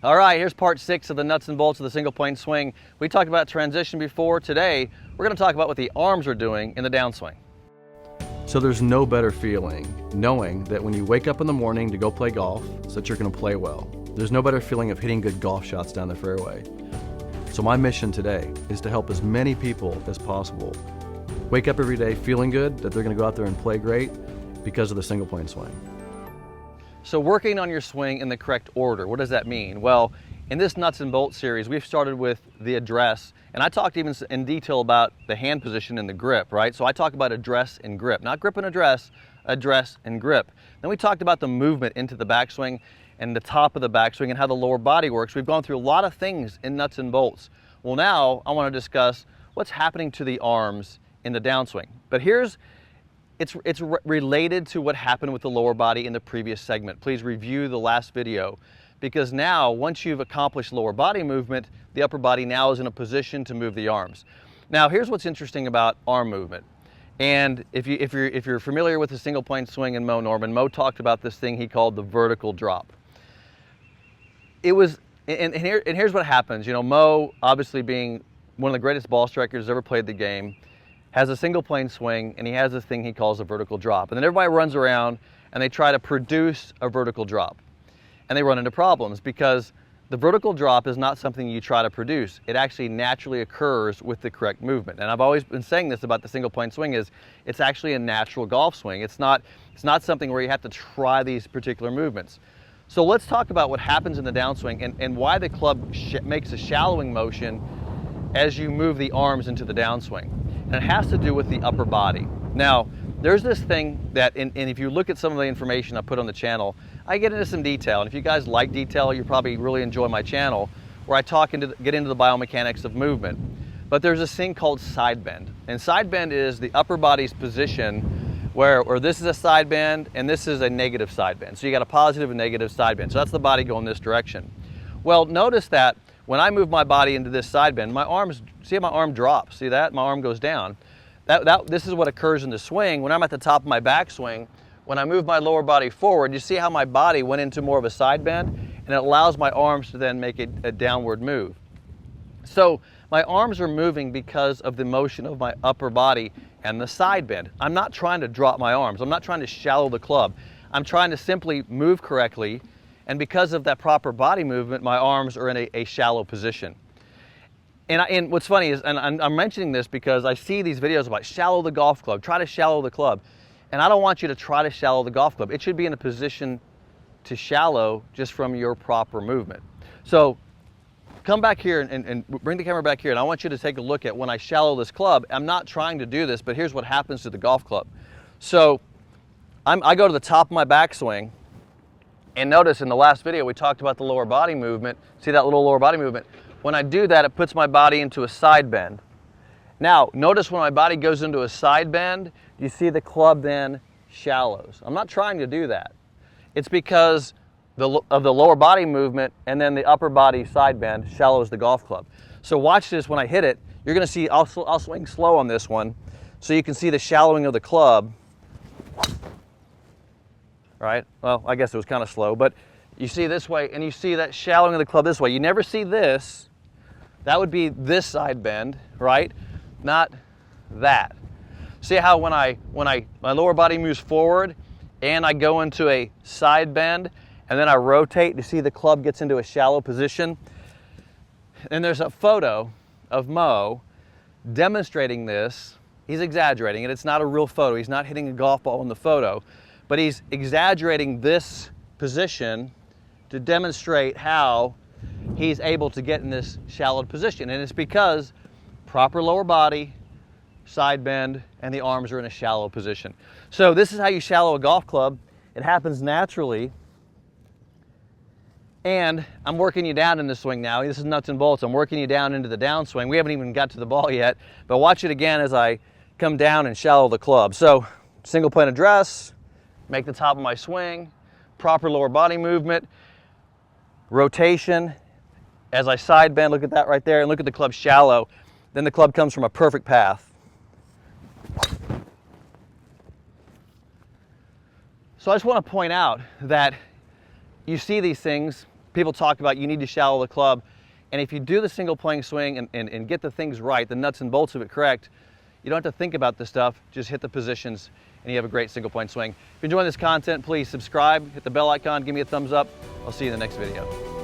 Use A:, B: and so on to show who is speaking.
A: All right, here's part 6 of the nuts and bolts of the single plane swing. We talked about transition before. Today, we're going to talk about what the arms are doing in the downswing. So there's no better feeling knowing that when you wake up in the morning to go play golf, so that you're going to play well. There's no better feeling of hitting good golf shots down the fairway. So my mission today is to help as many people as possible wake up every day feeling good that they're going to go out there and play great because of the single plane swing. So working on your swing in the correct order, what does that mean? Well, in this nuts and bolts series, we've started with the address, and I talked even in detail about the hand position and the grip, right? So I talk about address and grip, not grip and address and grip. Then we talked about the movement into the backswing and the top of the backswing and how the lower body works. We've gone through a lot of things in nuts and bolts. Well, now I want to discuss what's happening to the arms in the downswing. But it's related to what happened with the lower body in the previous segment. Please review the last video, because now once you've accomplished lower body movement, the upper body now is in a position to move the arms. Now here's what's interesting about arm movement. And if you're familiar with the single plane swing and Mo Norman, Mo talked about this thing he called the vertical drop. It was, and here's what happens. You know, Mo, obviously being one of the greatest ball strikers ever played the game, has a single plane swing, and he has this thing he calls a vertical drop. And then everybody runs around and they try to produce a vertical drop. And they run into problems because the vertical drop is not something you try to produce. It actually naturally occurs with the correct movement. And I've always been saying this about the single plane swing is it's actually a natural golf swing. It's not something where you have to try these particular movements. So let's talk about what happens in the downswing and why the club makes a shallowing motion as you move the arms into the downswing. And it has to do with the upper body. Now, there's this thing that, and if you look at some of the information I put on the channel, I get into some detail. And if you guys like detail, you probably really enjoy my channel, where I get into the biomechanics of movement. But there's this thing called sidebend. And sidebend is the upper body's position where this is a sidebend and this is a negative sidebend. So you got a positive and negative sidebend. So that's the body going this direction. Well, notice that when I move my body into this sidebend, my arms, see how my arm drops? See that? My arm goes down. This is what occurs in the swing. When I'm at the top of my backswing, when I move my lower body forward, you see how my body went into more of a side bend, and it allows my arms to then make a downward move. So my arms are moving because of the motion of my upper body and the side bend. I'm not trying to drop my arms. I'm not trying to shallow the club. I'm trying to simply move correctly, and because of that proper body movement, my arms are in a shallow position. And what's funny is, and I'm mentioning this because I see these videos about shallow the golf club, try to shallow the club. And I don't want you to try to shallow the golf club. It should be in a position to shallow just from your proper movement. So come back here and bring the camera back here, and I want you to take a look at when I shallow this club. I'm not trying to do this, but here's what happens to the golf club. So I go to the top of my backswing, and notice in the last video we talked about the lower body movement. See that little lower body movement? When I do that, it puts my body into a side bend. Now, notice when my body goes into a side bend, you see the club then shallows. I'm not trying to do that. It's because of the lower body movement, and then the upper body side bend shallows the golf club. So watch this when I hit it. You're going to see, I'll swing slow on this one, so you can see the shallowing of the club. Right? Well, I guess it was kind of slow, but you see this way, and you see that shallowing of the club this way. You never see this. That would be this side bend, right? Not that. See how when my lower body moves forward and I go into a side bend and then I rotate to see the club gets into a shallow position? And there's a photo of Mo demonstrating this. He's exaggerating it. It's not a real photo. He's not hitting a golf ball in the photo, but he's exaggerating this position to demonstrate how he's able to get in this shallowed position. And it's because proper lower body, side bend, and the arms are in a shallow position. So this is how you shallow a golf club. It happens naturally. And I'm working you down in the swing now. This is nuts and bolts. I'm working you down into the downswing. We haven't even got to the ball yet, but watch it again as I come down and shallow the club. So single plane address, make the top of my swing, proper lower body movement, rotation. As I side bend, look at that right there, and look at the club shallow. Then the club comes from a perfect path. So I just want to point out that you see these things People talk about you need to shallow the club. And if you do the single plane swing and get the things right, the nuts and bolts of it correct, you don't have to think about this stuff, just hit the positions and you have a great single plane swing. If you're enjoying this content, please subscribe, hit the bell icon, give me a thumbs up. I'll see you in the next video.